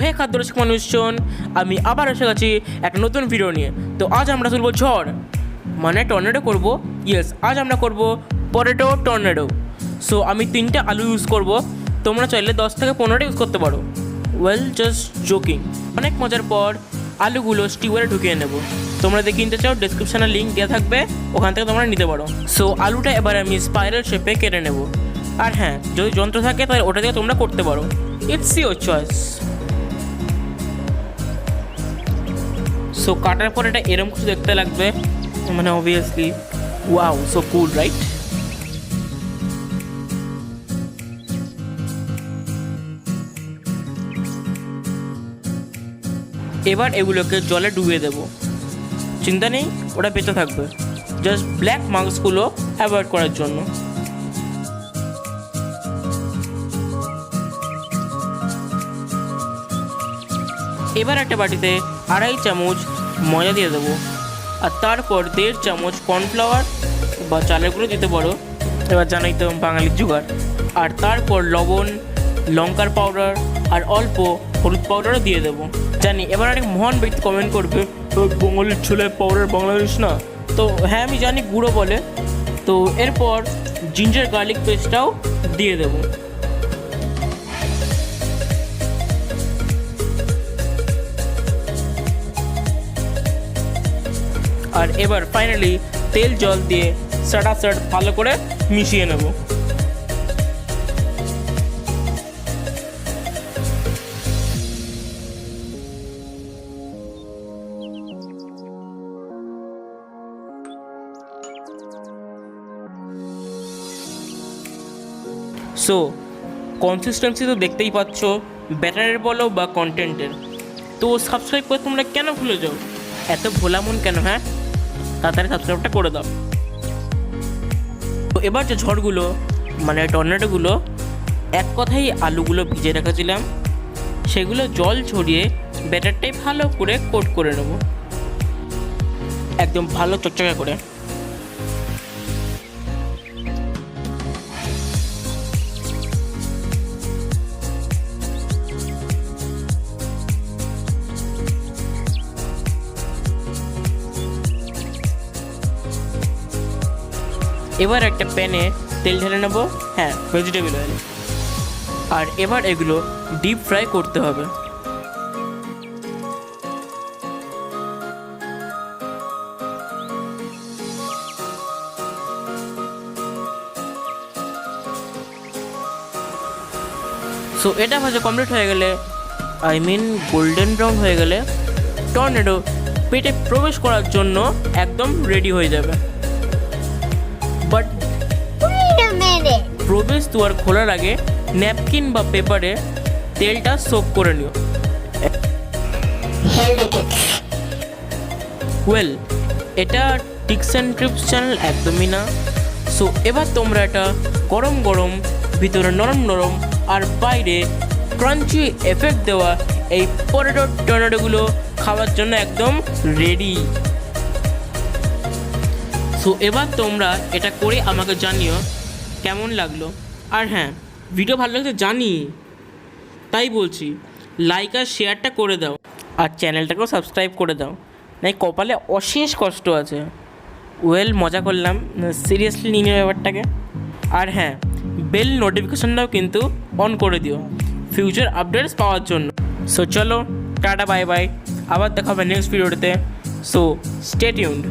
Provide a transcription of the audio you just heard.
হে খাদ্যরসিক মানুষজন, আমি আবার এসে গেছি এক নতুন ভিডিও নিয়ে। তো আজ আমরা তুলব ঝড়, মানে টর্নেডো করব। ইয়েস, আজ আমরা করব পটেটো টর্নেডো। সো আমি 3টে আলু ইউজ করব, তোমরা চাইলে 10 থেকে 15টা ইউজ করতে পারো। Well, just joking. অনেক মজার পর আলুগুলো স্টিওয়ারে ঢুকিয়ে নেব। তোমরা যদি কিনতে চাও ডেসক্রিপশানে লিঙ্ক দেওয়া থাকবে, ওখান থেকে তোমরা নিতে পারো। সো আলুটা এবার আমি স্পাইরাল শেপে কেটে নেব। আর হ্যাঁ, যদি যন্ত্র থাকে তাহলে ওটা দিয়ে তোমরা করতে পারো, ইটস ইউর চয়েস। সো কাটার পর এটা এরম কিছু দেখতে লাগবে, মানে অবভিয়াসলি ওয়াও, সো কুল, রাইট? এবার এগুলোকে জলে ডুবিয়ে দেব। চিন্তা নেই, ওটা বেঁচে থাকবে, জাস্ট ব্ল্যাক মার্কসগুলো অ্যাভয়েড করার জন্য। এবার একটা বাটিতে 2.5 চামচ ময়দা দিয়ে দেবো, আর তারপর 1.5 চামচ কর্নফ্লাওয়ার বা চালের গুঁড়ো দিতে পারো, এবার জানাই তো বাঙালির জোগাড়। আর তারপর লবণ, লঙ্কার পাউডার আর অল্প হলুদ পাউডারও দিয়ে দেবো। জানি এবার অনেক মহান ব্যক্তি কমেন্ট করবে, বঙ্গালির ছোলে পাউডার বাংলাদেশ না। তো হ্যাঁ, আমি জানি গুঁড়ো বলে। তো এরপর জিঞ্জার গার্লিক পেস্টটাও দিয়ে দেবো। আর এবার ফাইনালি তেল জল দিয়ে সাটাসাট ভালো করে মিশিয়ে নেব। সো কনসিস্টেন্সি তো দেখতেই পাচ্ছ, ব্যাটারের বলো বা কন্টেন্টের। তো সাবস্ক্রাইব করে তোমরা কেন ভুলে যাও? এত ভোলা মন কেন? হ্যাঁ, তাড়াতাড়ি সাবস্ক্রাইবটা করে দাও। তো এবার যে ঝড়গুলো, মানে টর্নেডোগুলো, এক কথাই আলুগুলো ভিজে রেখেছিলাম, সেগুলো জল ছড়িয়ে ব্যাটারটাই ভালো করে কোট করে নেব, একদম ভালো চকচকে করে। এবার একটা প্যানে তেল ঢেলে নেব, হ্যাঁ, ভেজিটেবল অয়েল। আর এবার এগুলো ডিপ ফ্রাই করতে হবে। সো এটা ভাজা কমপ্লিট হয়ে গেলে, আই মিন গোল্ডেন ব্রাউন হয়ে গেলে, টর্নেডো পেটে প্রবেশ করার জন্য একদম রেডি হয়ে যাবে। বাট প্রবেশ দুয়ার খোলার আগে ন্যাপকিন বা পেপারে তেলটা সোক করে নিও। ওয়েল, এটা টিপস অ্যান্ড ট্রিপস চ্যানেল একদমই না। সো এবার তোমরা এটা গরম গরম, ভিতরে নরম নরম আর বাইরে ক্রাঞ্চি এফেক্ট দেওয়া এই পটেটো টর্নেডোগুলো খাওয়ার জন্য একদম রেডি। সো এবার তোমরা এটা করে আমাকে জানিও কেমন লাগলো। আর হ্যাঁ, ভিডিও ভালো লাগছে জানি, তাই বলছি লাইক আর শেয়ারটা করে দাও, আর চ্যানেলটাকেও সাবস্ক্রাইব করে দাও, নাই কপালে অশেষ কষ্ট আছে। ওয়েল, মজা করলাম, সিরিয়াসলি নিয়ে নেবে ব্যাপারটাকে। আর হ্যাঁ, বেল নোটিফিকেশনটাও কিন্তু অন করে দিও ফিউচার আপডেটস পাওয়ার জন্য। সো চলো, টাটা, বাই বাই, আবার দেখা হবে নেক্সট ভিডিওতে। So stay tuned.